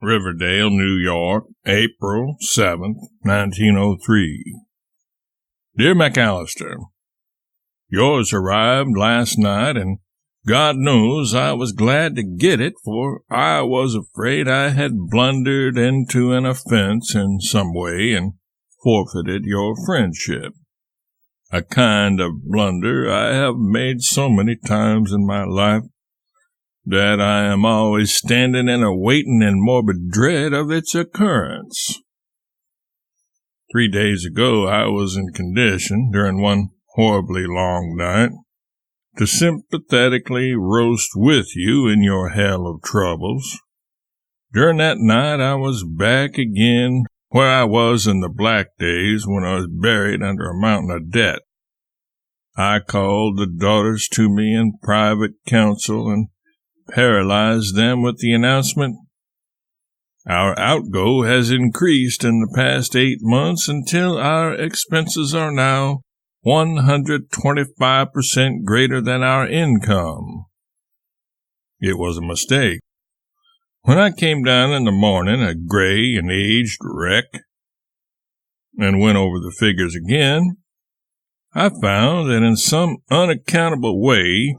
Riverdale, New York, April 7th, 1903. Dear MacAlister, yours arrived last night, and God knows I was glad to get it, for I was afraid I had blundered into an offense in some way and forfeited your friendship. A kind of blunder I have made so many times in my life that I am always standing and awaiting in morbid dread of its occurrence. 3 days ago I was in condition, during one horribly long night, to sympathetically roast with you in your hell of troubles. During that night I was back again where I was in the black days when I was buried under a mountain of debt. I called the daughters to me in private council and paralyzed them with the announcement, "Our outgo has increased in the past 8 months until our expenses are now 125% greater than our income." It was a mistake. When I came down in the morning, a gray and aged wreck, and went over the figures again, I found that in some unaccountable way,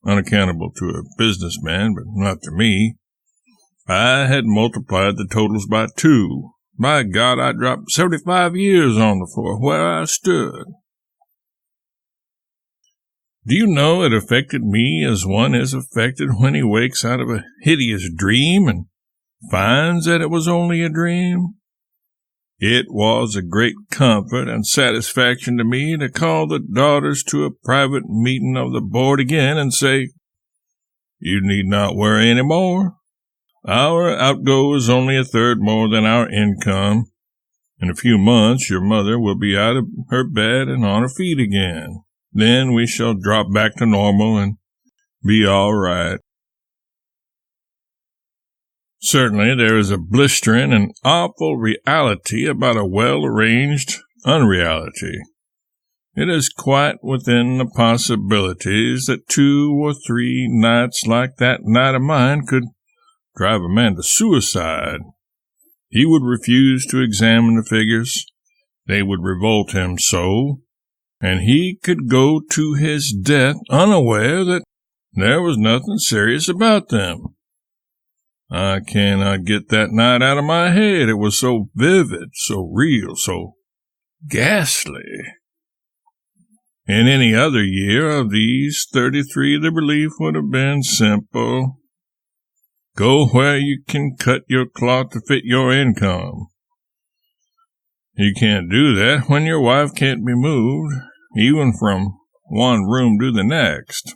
unaccountable to a businessman, but not to me, I had multiplied the totals by 2. By God, I dropped 75 years on the floor where I stood. Do you know it affected me as one is affected when he wakes out of a hideous dream and finds that it was only a dream? It was a great comfort and satisfaction to me to call the daughters to a private meeting of the board again and say, "You need not worry any more. Our outgo is only a third more than our income. In a few months your mother will be out of her bed and on her feet again. Then we shall drop back to normal and be all right." Certainly there is a blistering and awful reality about a well-arranged unreality. It is quite within the possibilities that 2 or 3 nights like that night of mine could drive a man to suicide. He would refuse to examine the figures. They would revolt him so, and he could go to his death unaware that there was nothing serious about them. I cannot get that night out of my head. It was so vivid, so real, so ghastly. In any other year of these 33, the relief would have been simple. Go where you can cut your cloth to fit your income. You can't do that when your wife can't be moved, even from one room to the next.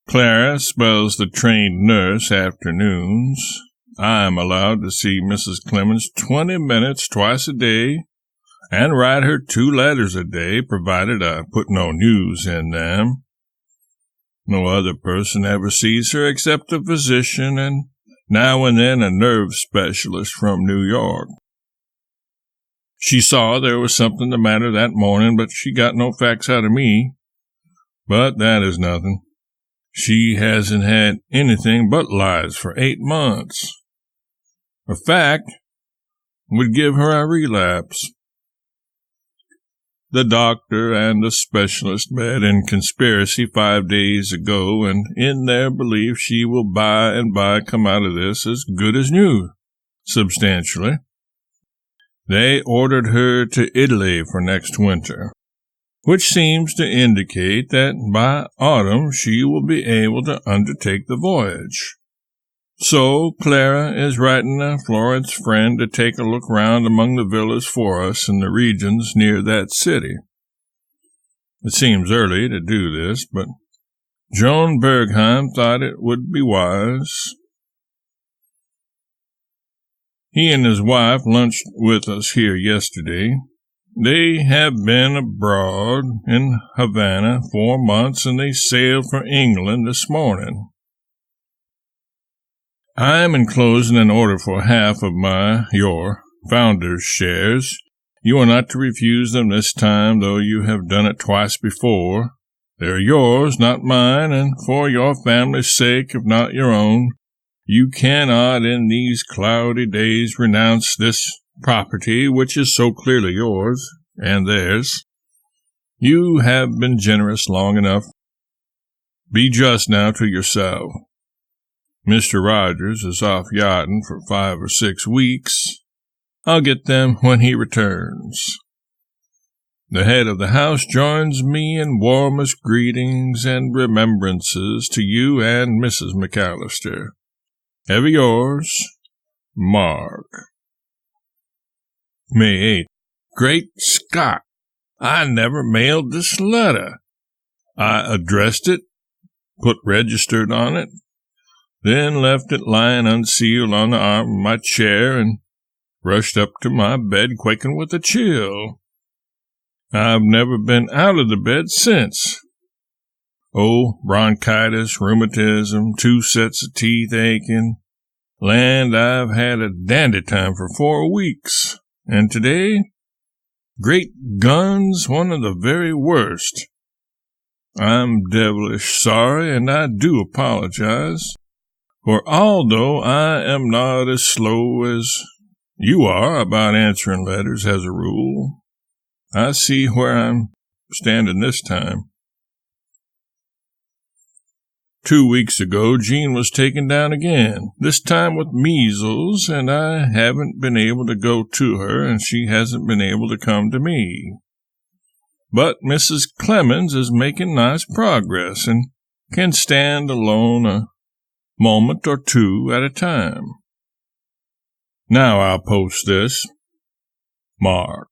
Clara spells the trained nurse afternoons. I am allowed to see Mrs. Clemens 20 minutes twice a day and write her 2 letters a day, provided I put no news in them. No other person ever sees her except a physician and now and then a nerve specialist from New York. She saw there was something the matter that morning, but she got no facts out of me. But that is nothing. She hasn't had anything but lies for 8 months. A fact would give her a relapse. The doctor and the specialist met in conspiracy 5 days ago, and in their belief she will by and by come out of this as good as new, substantially. They ordered her to Italy for next winter, which seems to indicate that by autumn she will be able to undertake the voyage. So Clara is writing a Florence friend to take a look round among the villas for us in the regions near that city. It seems early to do this, but Joan Bergheim thought it would be wise. He and his wife lunched with us here yesterday. They have been abroad in Havana 4 months, and they sailed for England this morning. I am enclosing an order for half of your founder's shares. You are not to refuse them this time, though you have done it twice before. They are yours, not mine, and for your family's sake, if not your own, You cannot in these cloudy days renounce this property which is so clearly yours and theirs. You have been generous long enough. Be just now to yourself. Mr. Rogers is off yachting for 5 or 6 weeks. I'll get them when he returns. The head of the house joins me in warmest greetings and remembrances to you and Mrs. MacAlister. Ever yours, Mark. May 8th. Great Scott! I never mailed this letter. I addressed it, put registered on it, then left it lying unsealed on the arm of my chair and rushed up to my bed quaking with a chill. I've never been out of the bed since. Oh, bronchitis, rheumatism, 2 sets of teeth aching. Land, I've had a dandy time for 4 weeks. And today, great guns, one of the very worst. I'm devilish sorry, and I do apologize. For although I am not as slow as you are about answering letters as a rule, I see where I'm standing this time. 2 weeks ago, Jean was taken down again, this time with measles, and I haven't been able to go to her, and she hasn't been able to come to me. But Mrs. Clemens is making nice progress, and can stand alone a moment or 2 at a time. Now I'll post this. Mark.